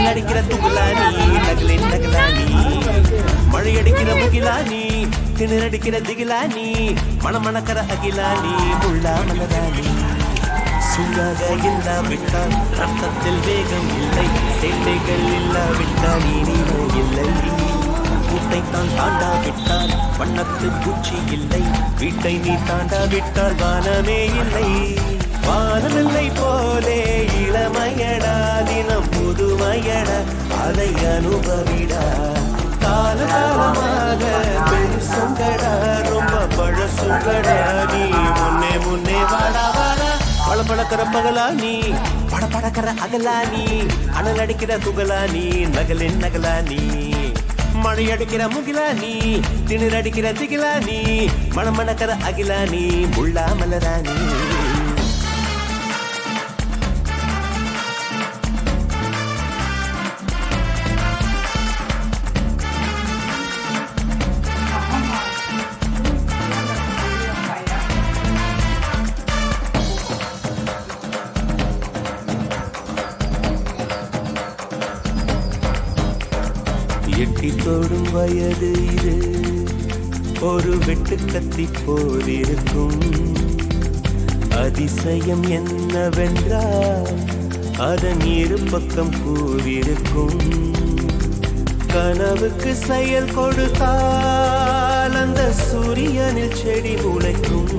அடிக்கிற துகுலானி நகலின் நகலானி மழையடிக்கிற முகிலானி திணறடிக்கிற திகிலானி மணமணக்கிற அகிலானி முள்ளா மலராணி சூடாக இல்லாவிட்டால் ரத்தத்தில் வேகம் இல்லை சேட்டைகள் இல்லாவிட்டால் இனிமை இல்லை கூட்டைத்தான் தாண்டாவிட்டால் வண்ணத்து பூச்சி இல்லை வீட்டை நீ தாண்டாவிட்டால் வானமே இல்லை வானமில்லை போலே இளமையடா தினம் புதுமையடா அதை அனுபவிடா காலகாலமாக பெருசுங்கடா ரொம்ப பழசுங்கடா நீ முன்னே முன்னே வாடா வாடா பழப்பழக்கிற பகலா நீ படப்படக்கிற அகலா நீ அனல் அடிக்கிற துகலா நீ நகலின் நகலா நீ மழையடிக்கிற முகிலா நீ திணறடிக்கிற திகிலா நீ மணமணக்கிற அகிலா நீ முள்ளா மலராணி எட்டி தோடும் வயது இது ஒரு வெட்டு கத்தி போலிருக்கும் அதிசயம் என்னவென்றால் அதன் இரு பக்கம் கூறிருக்கும் கனவுக்கு செயல் கொடுத்தால் அந்த சூரியனில் செடி முளைக்கும்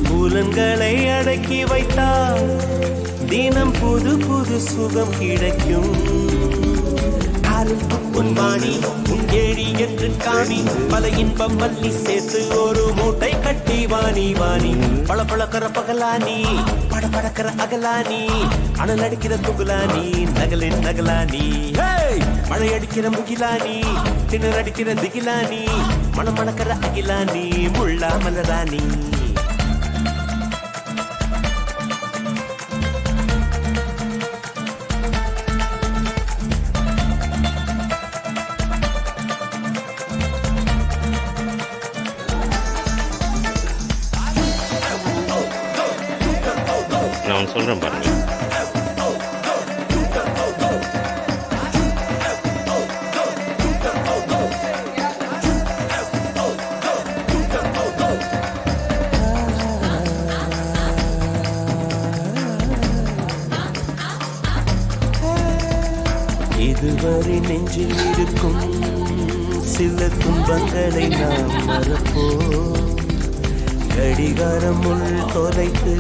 புலன்களை அடக்கி வைத்தால் தினம் புது புது சுகம் கிடைக்கும் பொன்வாணி உங்கேழி என்று காணி பல இன்பம் மல்லி சேர்த்து ஒரு மூட்டை கட்டி வாணி வாணி பழப்பழக்கிற பகலானி படப்படக்கிற அகலானி அனல் அடிக்கிற துகுலானி நகலின் நகலானி மழையடிக்கிற முகிலானி திணறடிக்கிற திகிலானி மணமணக்கிற அகிலானி முள்ளா மலராணி நான் சொல்றேன் பாருங்க. இதுவரை நெஞ்சில் இருக்கும் சில துன்பங்களை நாம் மறப்போம் கடிகாரம் உள் தொலைத்து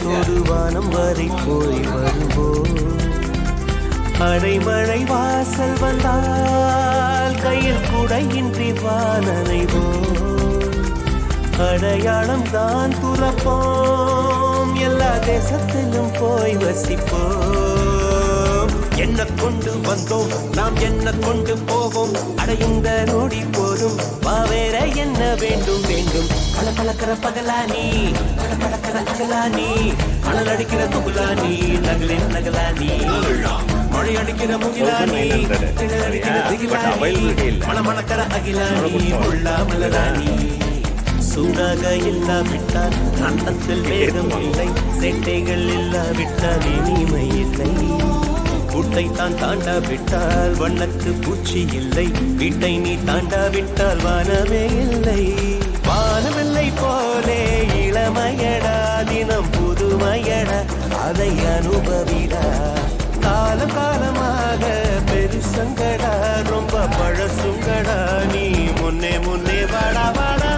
தொடுவானம் வரை போய் வருவோம் அடைமழை வாசல் வந்தால் கையில் குடையின்றி வானனைவோம் அடையாளம் தான் துறப்போம் எல்லா தேசத்திலும் போய் வசிப்போம் என்ன கொண்டு வந்தோம் நாம் என்ன கொண்டு போவோம் அடையுந்த நோடி போதும் வேற என்ன வேண்டும் வேண்டும் பழப்பழக்கிற பகலானி பழப்பழக்கிற அகலானி அனல் அடிக்கிற துகுலானி நகலின் நகலானி மழை அடிக்கிற முகிலானி திணறடிக்கிற திகிலானி மணமணக்கிற அகிலானி முள்ளா மலராணி சூடாக இல்லாவிட்டால் அந்தத்தில் வேகம் இல்லை சேட்டைகள் இல்லாவிட்டால் இனிமை இல்லை கூட்டை தான் தாண்டாவிட்டால் வண்ணத்து பூச்சி இல்லை வீட்டை நீ தாண்டாவிட்டால் வானமே இல்லை வானமில்லை போலே இளமையடா தினம் புதுமையடா அதை அனுபவிடா காலம் காலமாக பெருசங்கடா ரொம்ப பழசுங்கடா நீ முன்னே முன்னே வாடா வாடா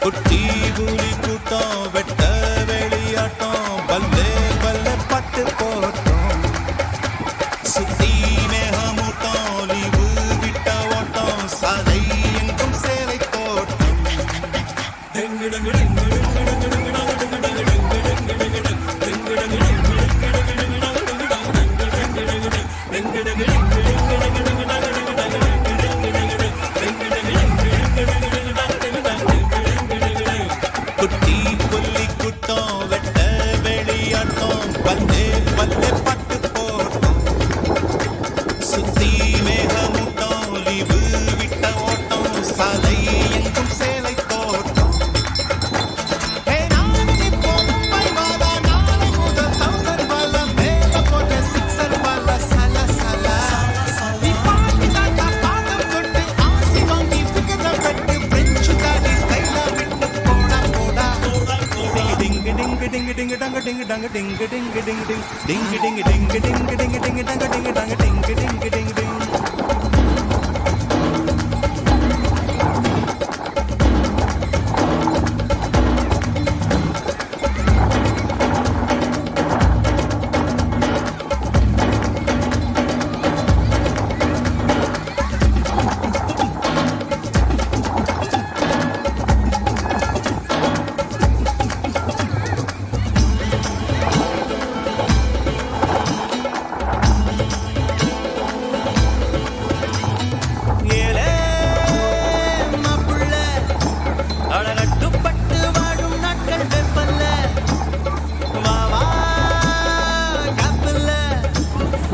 குட்டி புலி கூட்டம் வெட்ட வெளியாட்டம் பல்லே பல்ல பட்டு போட்டோம் சுத்தி மேகமூட்டம் லீவு விட்ட ஓட்டம் சாலை எங்கும் சேலை தோட்டம் குட்டி புலி கூட்டம் வெட்ட வெளியாட்டம் பல்லே பல்லே பட்டு போட்டோம் சுத்தி மேகமூட்டம் லீவு விட்ட ஓட்டம் சாலை எங்கும் சேலை தோட்டம் ding ding dang ding dang ding ding ding ding ding ding ding ding ding ding ding ding dang ding dang ding ding ding ding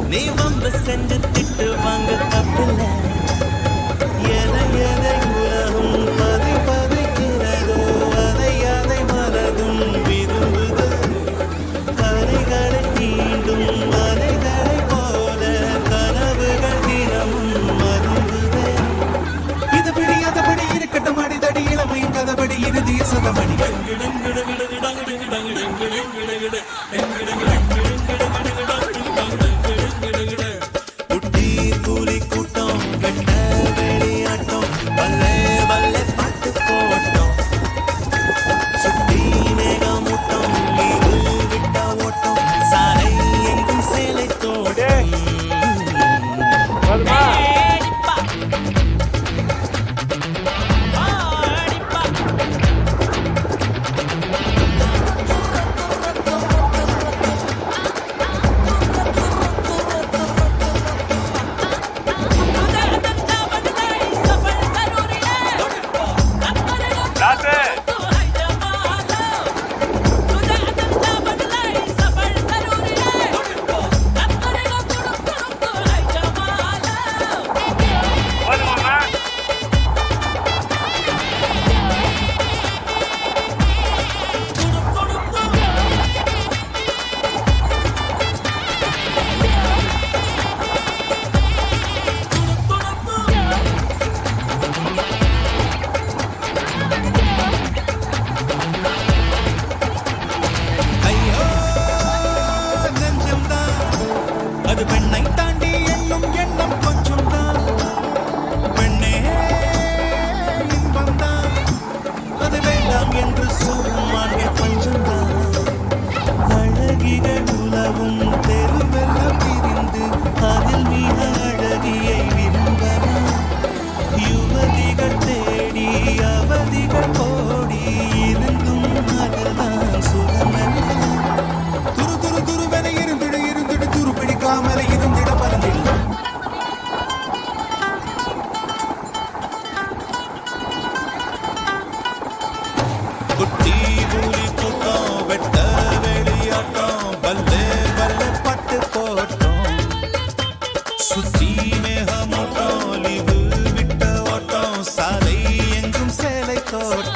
நீ வம்பு செஞ்சு திட்டு வாங்க தப்பில்ல எதை எதை உலகும் பதி பதிக்கிறதோ அதை அதை மனதும் விரும்புது கரைகளை தீண்டும் மலைகளை போல கனவுகள் தினமும் மருந்துதே இதுபடி அதுபடி இருக்கட்டும் அடிதடி இளமையும் கதபடி இறுதிய சதமணி குட்டி புலி கூட்டம் வெட்ட வெளியாட்டம் பல்லே பல்லே பாட்டு போட்டோம் சுத்தி மேகமூட்டம் லீவு விட்ட ஓட்டம் சாலை எங்கும் சேலை தோட்டம் அது பெண்ணை தாண்டி எண்ணும் எண்ணம் கொஞ்சம் தான் பெண்ணே இன்பம் தான் அது வேண்டாம் என்று சொல்லும் மாண்பே பஞ்சம் தான் அழகிகள் உலவும் தெருவெல்லாம் பிரிந்து அதில் மிக அழகியை விரும்பலாம் யுவதிகள் தேடி அவதிகள் கோடி இருந்தும் அதுதான் சுகமல்ல துரு துரு துருவென இருந்திடு இருந்திடு துரு பிடிக்காமல இருந்திட பறந்தில்லை குட்டி புலி கூட்டம் வெட்ட வெளியாட்டம் பல்லே பல்ல பட்டு போட்டோம் சுத்தி மேகமூட்டம் லீவு விட்ட ஓட்டம் சாலை எங்கும் சேலை தோட்டம்